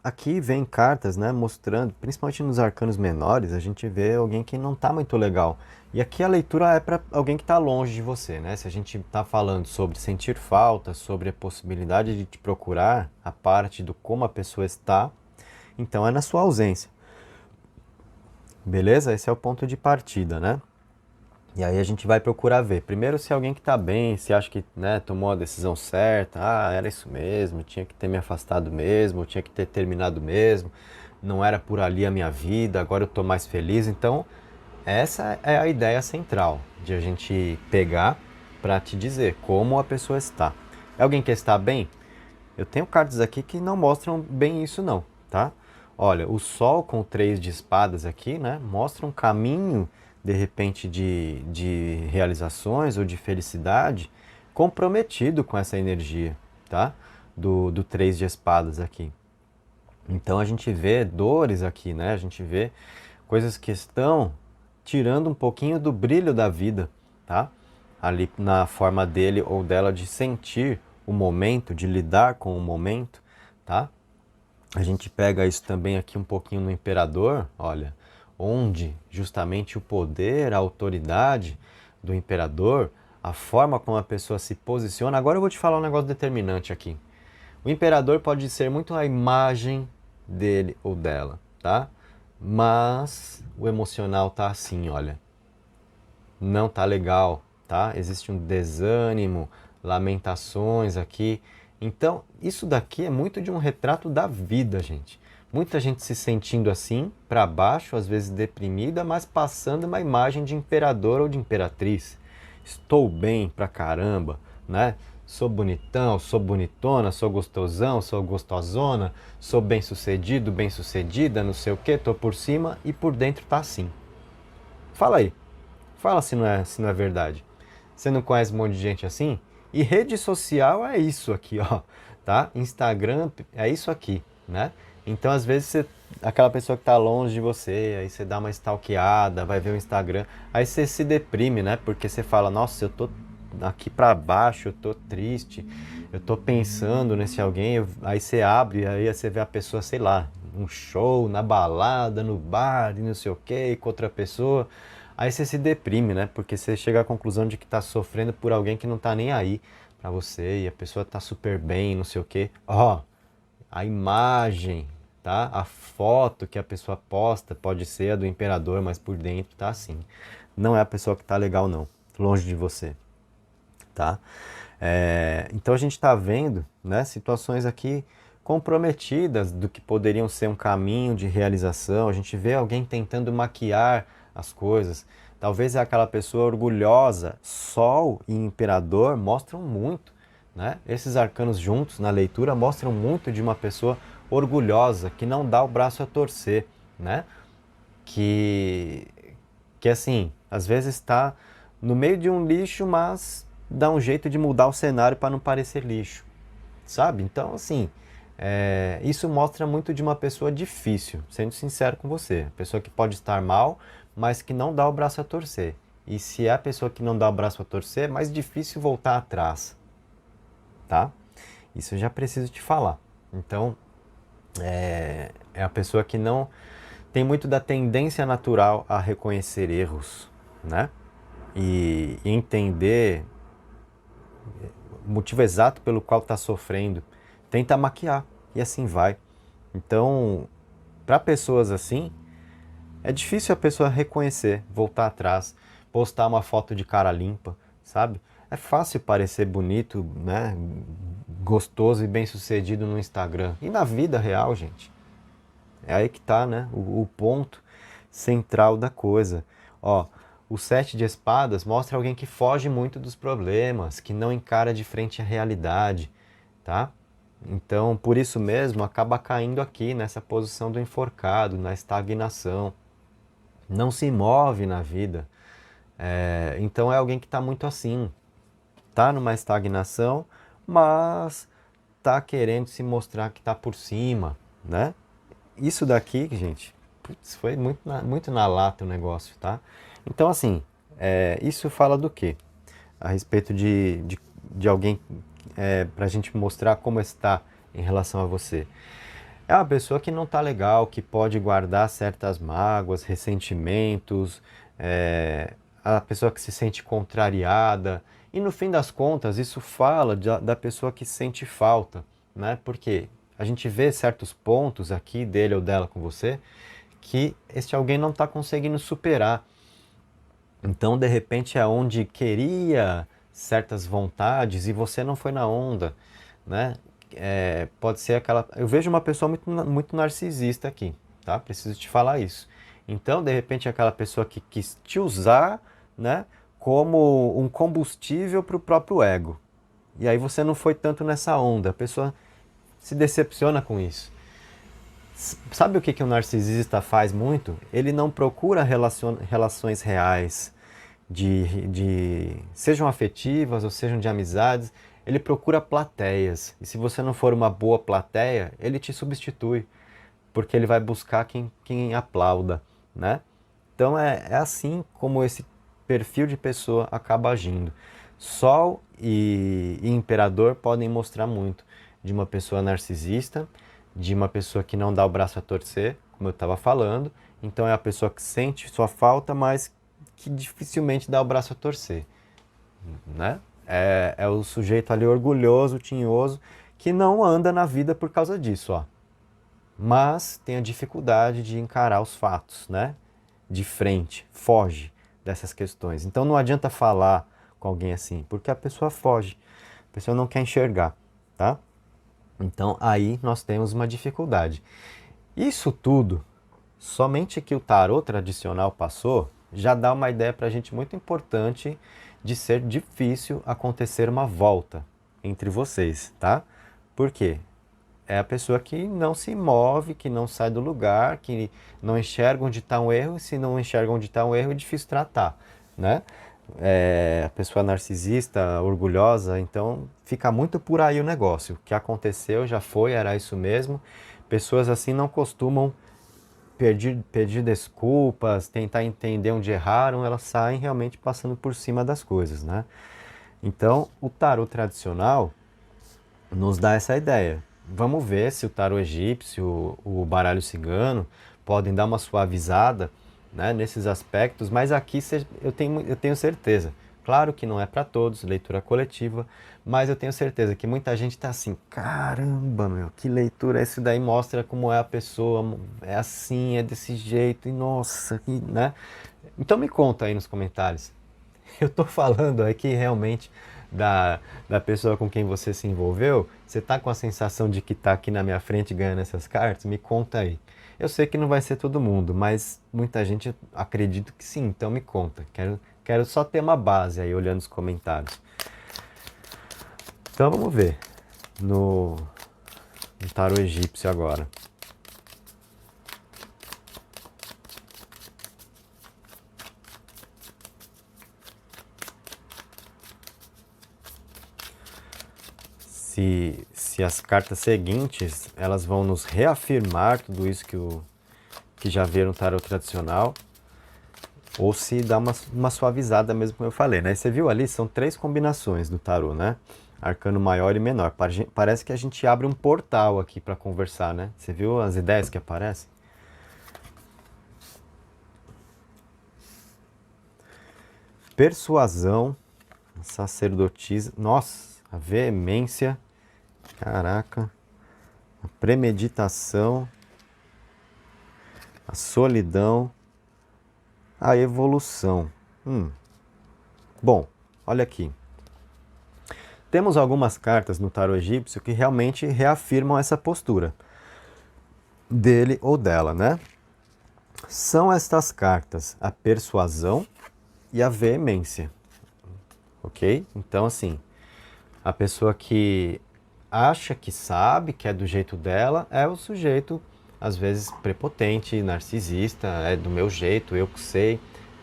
aqui vem cartas, né, mostrando, principalmente nos arcanos menores, a gente vê alguém que não está muito legal. E aqui a leitura é para alguém que está longe de você, né? Se a gente está falando sobre sentir falta, sobre a possibilidade de te procurar, a parte do como a pessoa está, então é na sua ausência. Beleza? Esse é o ponto de partida, né? E aí a gente vai procurar ver. Primeiro se é alguém que está bem, se acha que, né, tomou a decisão certa. Ah, era isso mesmo, tinha que ter me afastado mesmo, tinha que ter terminado mesmo. Não era por ali a minha vida, agora eu estou mais feliz. Então, essa é a ideia central de a gente pegar para te dizer como a pessoa está. É alguém que está bem? Eu tenho cartas aqui que não mostram bem isso não, tá? Olha, o Sol com 3 de espadas aqui, né, mostra um caminho, de repente, de realizações ou de felicidade comprometido com essa energia, tá? Do 3 de espadas aqui. Então a gente vê dores aqui, né? A gente vê coisas que estão tirando um pouquinho do brilho da vida, tá? Ali na forma dele ou dela de sentir o momento, de lidar com o momento, tá? A gente pega isso também aqui um pouquinho no Imperador, olha, onde justamente o poder, a autoridade do Imperador, a forma como a pessoa se posiciona. Agora eu vou te falar um negócio determinante aqui. O Imperador pode ser muito a imagem dele ou dela, tá? Mas o emocional tá assim, olha, não tá legal, tá? Existe um desânimo, lamentações aqui. Então, isso daqui é muito de um retrato da vida, gente. Muita gente se sentindo assim, para baixo, às vezes deprimida, mas passando uma imagem de imperador ou de imperatriz. Estou bem pra caramba, né? Sou bonitão, sou bonitona, sou gostosão, sou gostosona, sou bem sucedido, bem sucedida, não sei o que, tô por cima e por dentro tá assim. Fala aí, fala se não é verdade. Você não conhece um monte de gente assim? E rede social é isso aqui, ó, tá? Instagram é isso aqui, né? Então, às vezes, aquela pessoa que tá longe de você, aí você dá uma stalkeada, vai ver o Instagram, aí você se deprime, né? Porque você fala, nossa, eu tô aqui pra baixo, eu tô triste, eu tô pensando nesse alguém, aí você abre, aí você vê a pessoa, sei lá, um show, na balada, no bar, e não sei o que, com outra pessoa. Aí você se deprime, né? Porque você chega à conclusão de que tá sofrendo por alguém que não tá nem aí pra você e a pessoa tá super bem, não sei o quê. Ó, a imagem, tá? A foto que a pessoa posta pode ser a do imperador, mas por dentro tá assim. Não é a pessoa que tá legal, não. Longe de você, tá? Então a gente está vendo, né, situações aqui comprometidas do que poderiam ser um caminho de realização. A gente vê alguém tentando maquiar as coisas. Talvez é aquela pessoa orgulhosa. Sol e Imperador mostram muito, né? Esses arcanos juntos na leitura mostram muito de uma pessoa orgulhosa que não dá o braço a torcer, né? Que que assim, às vezes está no meio de um lixo, mas dá um jeito de mudar o cenário para não parecer lixo, sabe? Então, assim, isso mostra muito de uma pessoa difícil, sendo sincero com você. Pessoa que pode estar mal, mas que não dá o braço a torcer. E se é a pessoa que não dá o braço a torcer, é mais difícil voltar atrás, tá? Isso eu já preciso te falar. Então, é a pessoa que não tem muito da tendência natural a reconhecer erros, né? E entender o motivo exato pelo qual está sofrendo, tenta maquiar e assim vai. Então, para pessoas assim, é difícil a pessoa reconhecer, voltar atrás, postar uma foto de cara limpa, sabe? É fácil parecer bonito, né? Gostoso e bem-sucedido no Instagram. E na vida real, gente. É aí que tá, né? O ponto central da coisa. Ó, o sete de espadas mostra alguém que foge muito dos problemas, que não encara de frente a realidade, tá? Então, por isso mesmo, acaba caindo aqui nessa posição do enforcado, na estagnação. Não se move na vida. Então é alguém que está muito assim, tá numa estagnação, mas tá querendo se mostrar que tá por cima, né? Isso daqui, gente, putz, foi muito na lata o negócio, tá? Então, assim, isso fala do quê? A respeito de alguém, pra gente mostrar como está em relação a você. É uma pessoa que não tá legal, que pode guardar certas mágoas, ressentimentos, a pessoa que se sente contrariada. E no fim das contas, isso fala da pessoa que sente falta, né? Porque a gente vê certos pontos aqui dele ou dela com você que este alguém não está conseguindo superar. Então, de repente, é onde queria certas vontades e você não foi na onda, né? Pode ser aquela. Eu vejo uma pessoa muito narcisista aqui, tá? Preciso te falar isso. Então, de repente, é aquela pessoa que quis te usar, né? Como um combustível para o próprio ego. E aí você não foi tanto nessa onda. A pessoa se decepciona com isso. Sabe o que o narcisista faz muito? Ele não procura relações reais, sejam afetivas ou sejam de amizades, ele procura plateias. E se você não for uma boa plateia, ele te substitui, porque ele vai buscar quem aplauda, né? Então é assim como esse perfil de pessoa acaba agindo. Sol e Imperador podem mostrar muito de uma pessoa narcisista, de uma pessoa que não dá o braço a torcer, como eu estava falando. Então é a pessoa que sente sua falta, mas que dificilmente dá o braço a torcer, né? É o sujeito ali orgulhoso, tinhoso, que não anda na vida por causa disso, ó. Mas tem a dificuldade de encarar os fatos, né? De frente, foge dessas questões. Então não adianta falar com alguém assim, porque a pessoa foge, a pessoa não quer enxergar, tá? Então aí nós temos uma dificuldade. Isso tudo, somente que o tarô tradicional passou, já dá uma ideia para a gente muito importante de ser difícil acontecer uma volta entre vocês, tá? Por quê? É a pessoa que não se move, que não sai do lugar, que não enxerga onde está um erro, e se não enxerga onde está um erro, é difícil tratar, né? A pessoa narcisista, orgulhosa, então fica muito por aí o negócio. O que aconteceu já foi, era isso mesmo. Pessoas assim não costumam pedir desculpas, tentar entender onde erraram, elas saem realmente passando por cima das coisas, né? Então, o tarot tradicional nos dá essa ideia. Vamos ver se o tarô egípcio, o baralho cigano podem dar uma suavizada, né, nesses aspectos, mas aqui eu tenho certeza. Claro que não é para todos, leitura coletiva, mas eu tenho certeza que muita gente está assim, caramba, meu, que leitura, esse daí mostra como é a pessoa, é assim, é desse jeito, e nossa, né? Então me conta aí nos comentários. Eu tô falando aqui realmente da, da pessoa com quem você se envolveu. Você tá com a sensação de que tá aqui na minha frente ganhando essas cartas? Me conta aí. Eu sei que não vai ser todo mundo, mas muita gente acredita que sim, então me conta. Quero só ter uma base aí olhando os comentários. Então vamos ver no, no tarô egípcio agora. Se as cartas seguintes elas vão nos reafirmar tudo isso que já viram no tarot tradicional, ou se dá uma suavizada mesmo, como eu falei, né? Você viu ali, são três combinações do tarot, né? Arcano maior e menor. Parece que a gente abre um portal aqui para conversar, né? Você viu as ideias que aparecem? Persuasão, sacerdotisa, nossa, a veemência, caraca, a premeditação, a solidão, a evolução. Bom, olha aqui. Temos algumas cartas no tarô egípcio que realmente reafirmam essa postura dele ou dela, né? São estas cartas a persuasão e a veemência, ok? Então, assim, a pessoa que acha que sabe, que é do jeito dela, é o sujeito, às vezes, prepotente, narcisista, é do meu jeito, eu que sei.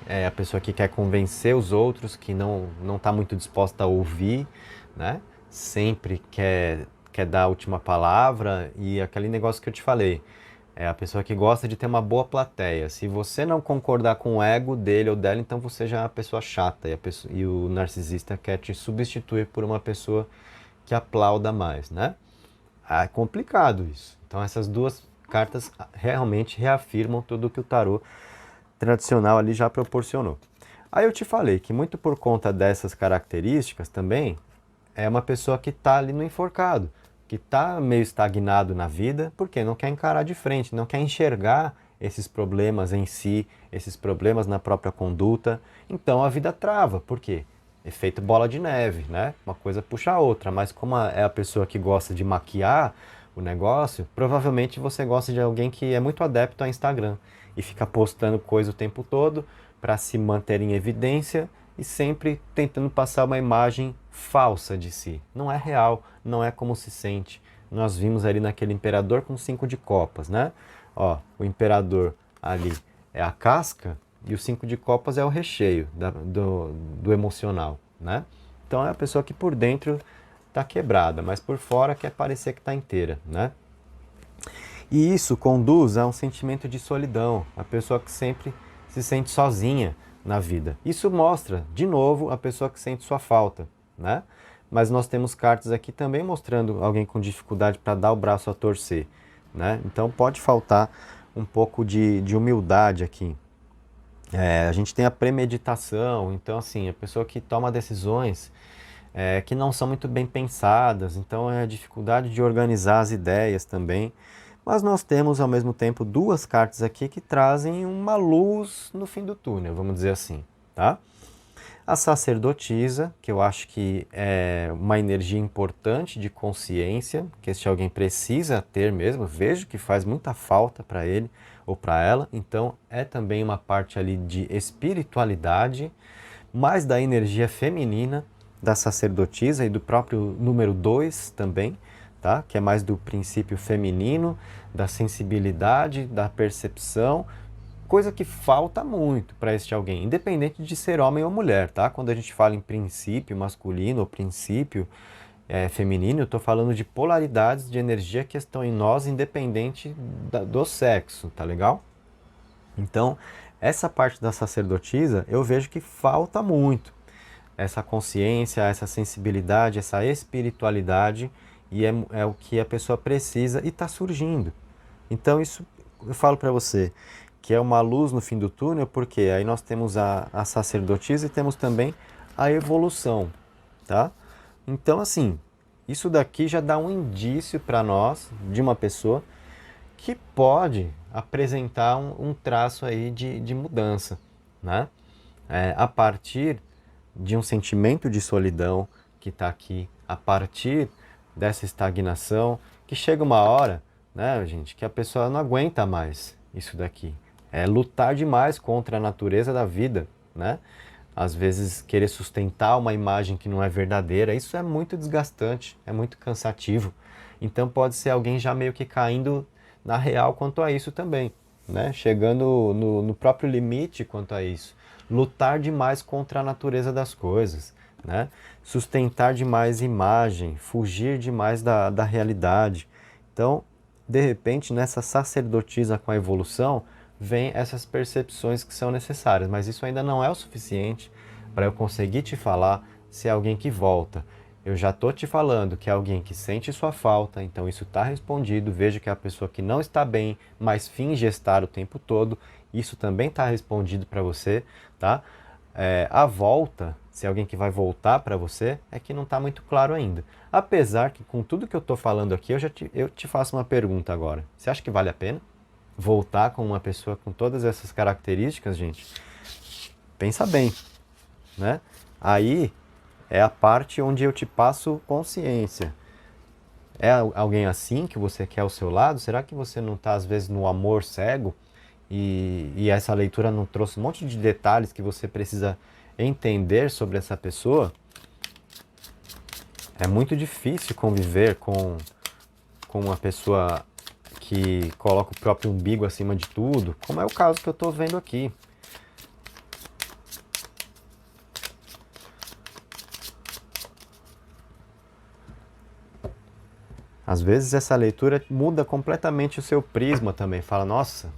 É a pessoa que quer convencer os outros, que não está muito disposta a ouvir, né? Sempre quer dar a última palavra, e aquele negócio que eu te falei, é a pessoa que gosta de ter uma boa plateia. Se você não concordar com o ego dele ou dela, então você já é uma pessoa chata, e o narcisista quer te substituir por uma pessoa que aplauda mais, né? É complicado isso. Então essas duas cartas realmente reafirmam tudo o que o tarô tradicional ali já proporcionou. Aí eu te falei que muito por conta dessas características também, é uma pessoa que está ali no enforcado, que está meio estagnado na vida, porque não quer encarar de frente, não quer enxergar esses problemas em si, esses problemas na própria conduta. Então a vida trava. Por quê? Efeito bola de neve, né? Uma coisa puxa a outra, mas como é a pessoa que gosta de maquiar o negócio, provavelmente você gosta de alguém que é muito adepto a Instagram e fica postando coisa o tempo todo para se manter em evidência e sempre tentando passar uma imagem falsa de si. Não é real, não é como se sente. Nós vimos ali naquele imperador com 5 de copas, né? Ó, o imperador ali é a casca e o 5 de copas é o recheio do emocional, né? Então é a pessoa que por dentro está quebrada, mas por fora quer parecer que está inteira, né? E isso conduz a um sentimento de solidão, a pessoa que sempre se sente sozinha na vida. Isso mostra, de novo, a pessoa que sente sua falta, né? Mas nós temos cartas aqui também mostrando alguém com dificuldade para dar o braço a torcer, né? Então pode faltar um pouco de humildade aqui. A gente tem a premeditação, então assim, a pessoa que toma decisões que não são muito bem pensadas, então é a dificuldade de organizar as ideias também. Mas nós temos ao mesmo tempo duas cartas aqui que trazem uma luz no fim do túnel, vamos dizer assim, tá? A sacerdotisa, que eu acho que é uma energia importante de consciência, que este alguém precisa ter mesmo, vejo que faz muita falta para ele ou para ela, então é também uma parte ali de espiritualidade, mais da energia feminina da sacerdotisa e do próprio número 2 também, tá? Que é mais do princípio feminino, da sensibilidade, da percepção, coisa que falta muito para este alguém, independente de ser homem ou mulher, tá? Quando a gente fala em princípio masculino ou princípio feminino, eu estou falando de polaridades de energia que estão em nós, independente do sexo, tá legal? Então, essa parte da sacerdotisa, eu vejo que falta muito. Essa consciência, essa sensibilidade, essa espiritualidade, e é o que a pessoa precisa e está surgindo. Então, isso eu falo para você, que é uma luz no fim do túnel, porque aí nós temos a sacerdotisa e temos também a evolução, tá? Então, assim, isso daqui já dá um indício para nós, de uma pessoa, que pode apresentar um traço aí de mudança, né? A partir de um sentimento de solidão que está aqui, a partir dessa estagnação, que chega uma hora, né, gente, que a pessoa não aguenta mais isso daqui. É lutar demais contra a natureza da vida, né? Às vezes querer sustentar uma imagem que não é verdadeira, isso é muito desgastante, é muito cansativo. Então pode ser alguém já meio que caindo na real quanto a isso também, né? Chegando no próprio limite quanto a isso. Lutar demais contra a natureza das coisas, né? Sustentar demais imagem, fugir demais da realidade. Então, de repente, nessa sacerdotisa com a evolução, vem essas percepções que são necessárias, mas isso ainda não é o suficiente para eu conseguir te falar se é alguém que volta. Eu já estou te falando que é alguém que sente sua falta, então isso está respondido. Vejo que é a pessoa que não está bem, mas finge estar o tempo todo. Isso também está respondido para você, tá? A volta, se é alguém que vai voltar para você, é que não está muito claro ainda. Apesar que com tudo que eu estou falando aqui, eu te faço uma pergunta agora. Você acha que vale a pena voltar com uma pessoa com todas essas características, gente? Pensa bem, né? Aí é a parte onde eu te passo consciência. É alguém assim que você quer ao seu lado? Será que você não está, às vezes, no amor cego? E essa leitura não trouxe um monte de detalhes que você precisa entender sobre essa pessoa? É muito difícil conviver com uma pessoa que coloca o próprio umbigo acima de tudo, como é o caso que eu estou vendo aqui. Às vezes essa leitura muda completamente o seu prisma também. Fala, nossa,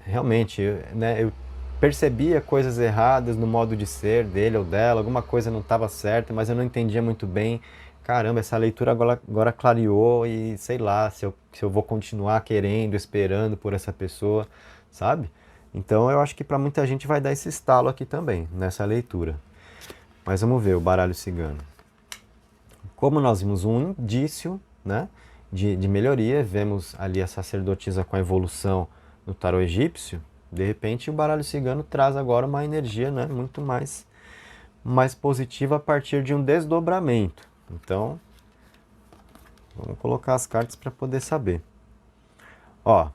realmente, né, eu percebia coisas erradas no modo de ser dele ou dela, alguma coisa não estava certa, mas eu não entendia muito bem. Caramba, essa leitura agora clareou e sei lá se eu vou continuar querendo, esperando por essa pessoa, sabe? Então eu acho que para muita gente vai dar esse estalo aqui também, nessa leitura. Mas vamos ver o baralho cigano. Como nós vimos um indício, né, de melhoria, vemos ali a sacerdotisa com a evolução no tarô egípcio, de repente o baralho cigano traz agora uma energia, né, muito mais positiva a partir de um desdobramento. Então, vamos colocar as cartas para poder saber. Ó,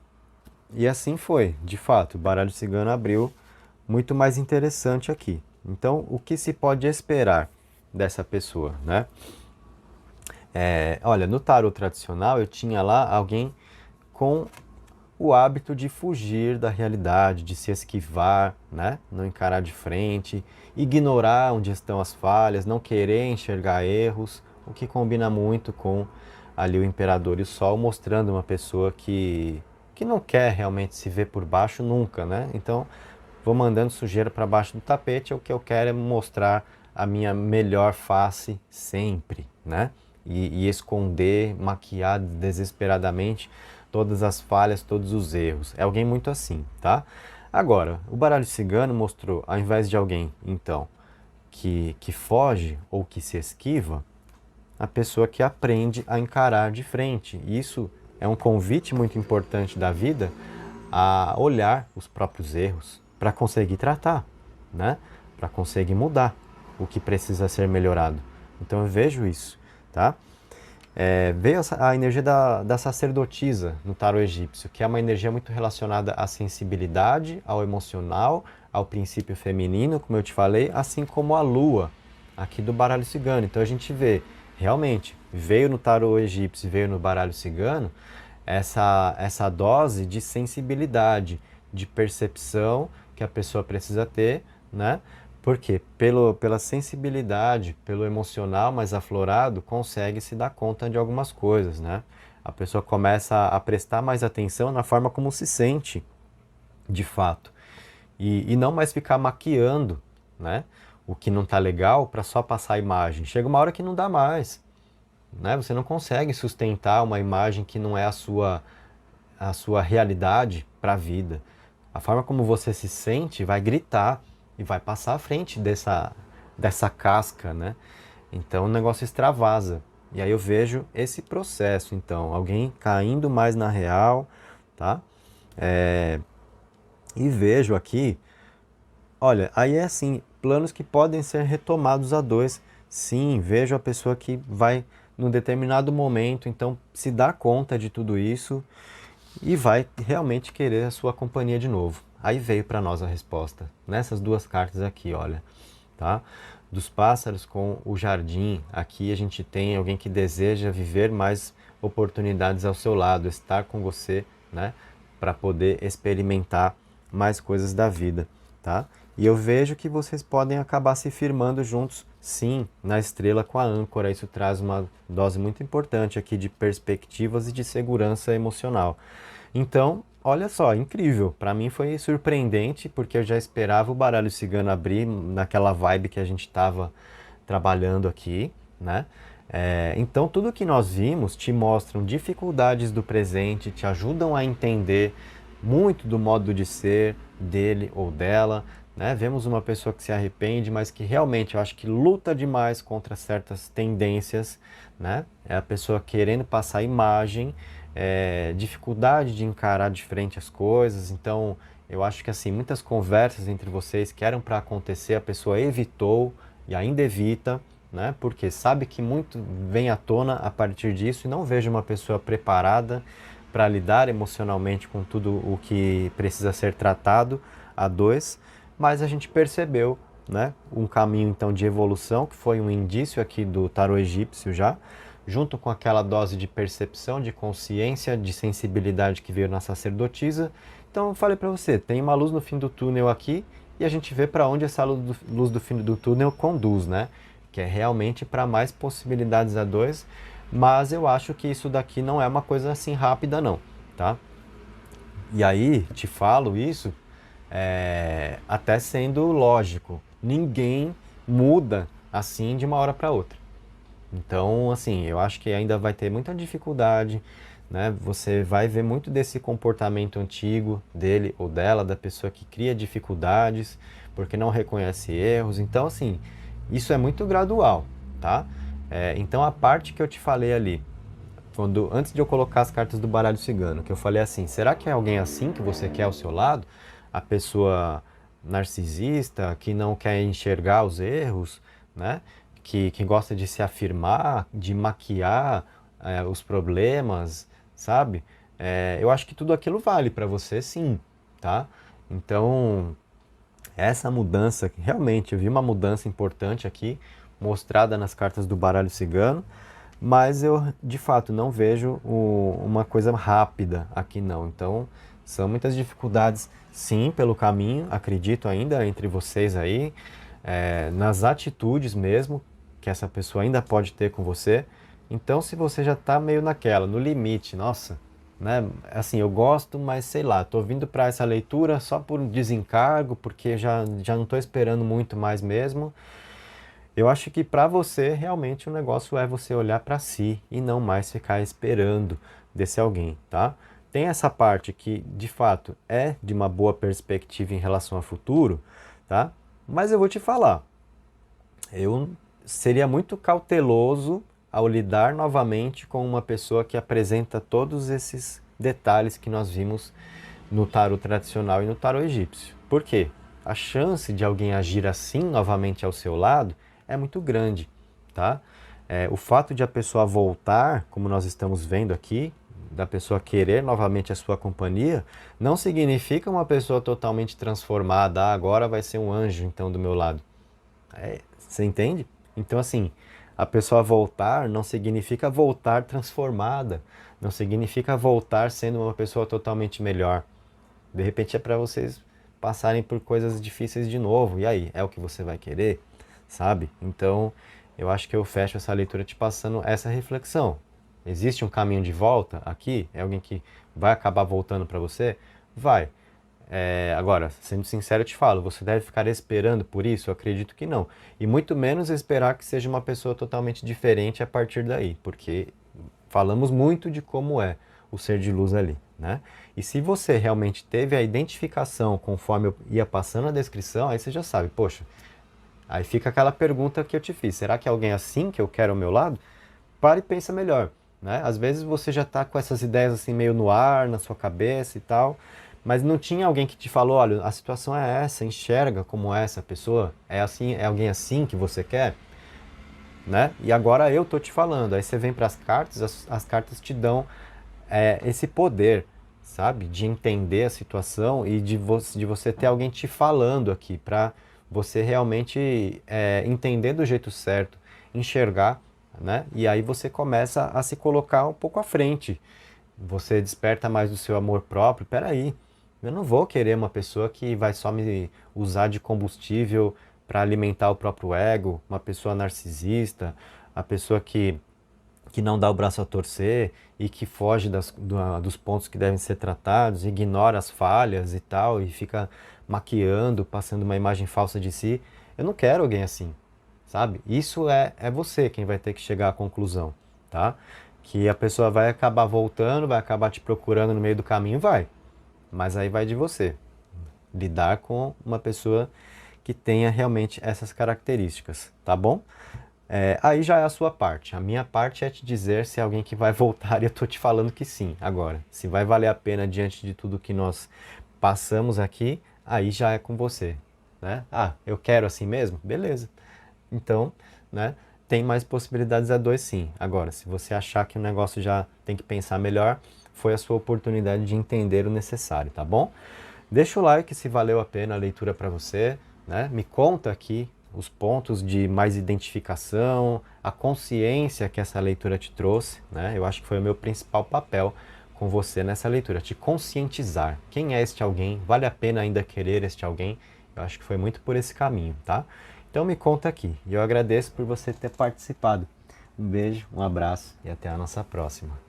e assim foi, de fato, o baralho cigano abriu muito mais interessante aqui. Então, o que se pode esperar dessa pessoa, né? Olha, no tarô tradicional eu tinha lá alguém com o hábito de fugir da realidade, de se esquivar, né? Não encarar de frente, ignorar onde estão as falhas, não querer enxergar erros, o que combina muito com ali o Imperador e o Sol, mostrando uma pessoa que não quer realmente se ver por baixo nunca, né? Então, vou mandando sujeira para baixo do tapete, o que eu quero é mostrar a minha melhor face sempre, né? E esconder, maquiar desesperadamente todas as falhas, todos os erros. É alguém muito assim, tá? Agora, o baralho cigano mostrou, ao invés de alguém, então, que foge ou que se esquiva, a pessoa que aprende a encarar de frente. Isso é um convite muito importante da vida a olhar os próprios erros para conseguir tratar, né? Para conseguir mudar. o que precisa ser melhorado. Então eu vejo isso, tá? Veio a energia da sacerdotisa no tarô egípcio, que é uma energia muito relacionada à sensibilidade, ao emocional, ao princípio feminino, como eu te falei, assim como a lua, aqui do baralho cigano. Então a gente vê, realmente, veio no tarô egípcio, veio no baralho cigano, essa dose de sensibilidade, de percepção que a pessoa precisa ter, né? Porque pela sensibilidade, pelo emocional mais aflorado, consegue se dar conta de algumas coisas, né? A pessoa começa a prestar mais atenção na forma como se sente, de fato. E não mais ficar maquiando, né? O que não tá legal para só passar a imagem. Chega uma hora que não dá mais, né? Você não consegue sustentar uma imagem que não é a sua realidade para a vida. A forma como você se sente vai gritar e vai passar à frente dessa casca, né? Então o negócio extravasa. E aí eu vejo esse processo, então, alguém caindo mais na real, tá? E vejo aqui, olha, aí é assim, planos que podem ser retomados a dois. Sim, vejo a pessoa que vai, num determinado momento, então, se dá conta de tudo isso e vai realmente querer a sua companhia de novo. Aí veio para nós a resposta, nessas duas cartas aqui, olha, tá? Dos pássaros com o jardim, aqui a gente tem alguém que deseja viver mais oportunidades ao seu lado, estar com você, né? Para poder experimentar mais coisas da vida, tá? E eu vejo que vocês podem acabar se firmando juntos, sim, na estrela com a âncora. Isso traz uma dose muito importante aqui de perspectivas e de segurança emocional. Então, olha só, incrível. Para mim foi surpreendente, porque eu já esperava o baralho cigano abrir naquela vibe que a gente estava trabalhando aqui, né? Então, tudo que nós vimos te mostram dificuldades do presente, te ajudam a entender muito do modo de ser dele ou dela, né? Vemos uma pessoa que se arrepende, mas que realmente eu acho que luta demais contra certas tendências, né? É a pessoa querendo passar imagem, dificuldade de encarar de frente as coisas. Então, eu acho que assim, muitas conversas entre vocês que eram para acontecer, a pessoa evitou e ainda evita, né? Porque sabe que muito vem à tona a partir disso e não vejo uma pessoa preparada para lidar emocionalmente com tudo o que precisa ser tratado a dois, mas a gente percebeu, né, um caminho então de evolução, que foi um indício aqui do tarô egípcio já, junto com aquela dose de percepção, de consciência, de sensibilidade que veio na sacerdotisa. Então eu falei para você, tem uma luz no fim do túnel aqui e a gente vê para onde essa luz do fim do túnel conduz, né? Que é realmente para mais possibilidades a dois, mas eu acho que isso daqui não é uma coisa assim rápida não, tá? E aí, te falo isso, até sendo lógico, ninguém muda assim de uma hora para outra. Então, assim, eu acho que ainda vai ter muita dificuldade, né? Você vai ver muito desse comportamento antigo dele ou dela, da pessoa que cria dificuldades, porque não reconhece erros. Então, assim, isso é muito gradual, tá? Então, a parte que eu te falei ali, antes de eu colocar as cartas do baralho cigano, que eu falei assim, será que é alguém assim que você quer ao seu lado? A pessoa narcisista, que não quer enxergar os erros, né? Que gosta de se afirmar, de maquiar os problemas, sabe? Eu acho que tudo aquilo vale para você, sim, tá? Então, essa mudança, realmente, eu vi uma mudança importante aqui, mostrada nas cartas do baralho cigano, mas eu, de fato, não vejo uma coisa rápida aqui, não. Então, são muitas dificuldades, sim, pelo caminho, acredito ainda, entre vocês aí, nas atitudes mesmo, que essa pessoa ainda pode ter com você. Então, se você já está meio naquela, no limite, nossa, né? Assim, eu gosto, mas sei lá, tô vindo para essa leitura só por desencargo, porque já não estou esperando muito mais mesmo. Eu acho que para você, realmente, o negócio é você olhar para si e não mais ficar esperando desse alguém, tá? Tem essa parte que, de fato, é de uma boa perspectiva em relação ao futuro, tá? Mas eu vou te falar, eu seria muito cauteloso ao lidar novamente com uma pessoa que apresenta todos esses detalhes que nós vimos no tarot tradicional e no tarot egípcio. Por quê? a chance de alguém agir assim novamente ao seu lado é muito grande, tá? O fato de a pessoa voltar, como nós estamos vendo aqui, da pessoa querer novamente a sua companhia, não significa uma pessoa totalmente transformada, agora vai ser um anjo então do meu lado. Você entende? Então assim, a pessoa voltar não significa voltar transformada, não significa voltar sendo uma pessoa totalmente melhor. De repente é para vocês passarem por coisas difíceis de novo. E aí, é o que você vai querer? Sabe? Então, eu acho que eu fecho essa leitura te passando essa reflexão. Existe um caminho de volta aqui? É alguém que vai acabar voltando para você? Vai. Agora, sendo sincero, eu te falo, você deve ficar esperando por isso? Eu acredito que não. E muito menos esperar que seja uma pessoa totalmente diferente a partir daí, porque falamos muito de como é o ser de luz ali, né? E se você realmente teve a identificação conforme eu ia passando a descrição, aí você já sabe, poxa, aí fica aquela pergunta que eu te fiz, será que é alguém assim que eu quero ao meu lado? Para e pensa melhor, né? Às vezes você já está com essas ideias assim meio no ar, na sua cabeça e tal, mas não tinha alguém que te falou, olha, a situação é essa, enxerga como é essa pessoa, é assim, é alguém assim que você quer, né? E agora eu tô te falando, aí você vem para as cartas, as cartas te dão esse poder, sabe? De entender a situação e de você ter alguém te falando aqui, para você realmente entender do jeito certo, enxergar, né? E aí você começa a se colocar um pouco à frente. Você desperta mais do seu amor próprio. Peraí, eu não vou querer uma pessoa que vai só me usar de combustível para alimentar o próprio ego, uma pessoa narcisista, a pessoa que não dá o braço a torcer e que foge dos pontos que devem ser tratados, ignora as falhas e tal, e fica maquiando, passando uma imagem falsa de si. Eu não quero alguém assim, sabe? Isso é você quem vai ter que chegar à conclusão, tá? Que a pessoa vai acabar voltando, vai acabar te procurando no meio do caminho, vai. Mas aí vai de você. Lidar com uma pessoa que tenha realmente essas características, tá bom? Aí já é a sua parte. A minha parte é te dizer se é alguém que vai voltar e eu tô te falando que sim. Agora, se vai valer a pena diante de tudo que nós passamos aqui, aí já é com você, né? Ah, eu quero assim mesmo? Beleza. Então, né, tem mais possibilidades a dois sim. Agora, se você achar que o negócio já tem que pensar melhor, foi a sua oportunidade de entender o necessário, tá bom? Deixa o like se valeu a pena a leitura para você, né? Me conta aqui os pontos de mais identificação, a consciência que essa leitura te trouxe, né? Eu acho que foi o meu principal papel com você nessa leitura, te conscientizar. Quem é este alguém? Vale a pena ainda querer este alguém? Eu acho que foi muito por esse caminho, tá? Então me conta aqui. E eu agradeço por você ter participado. Um beijo, um abraço e até a nossa próxima.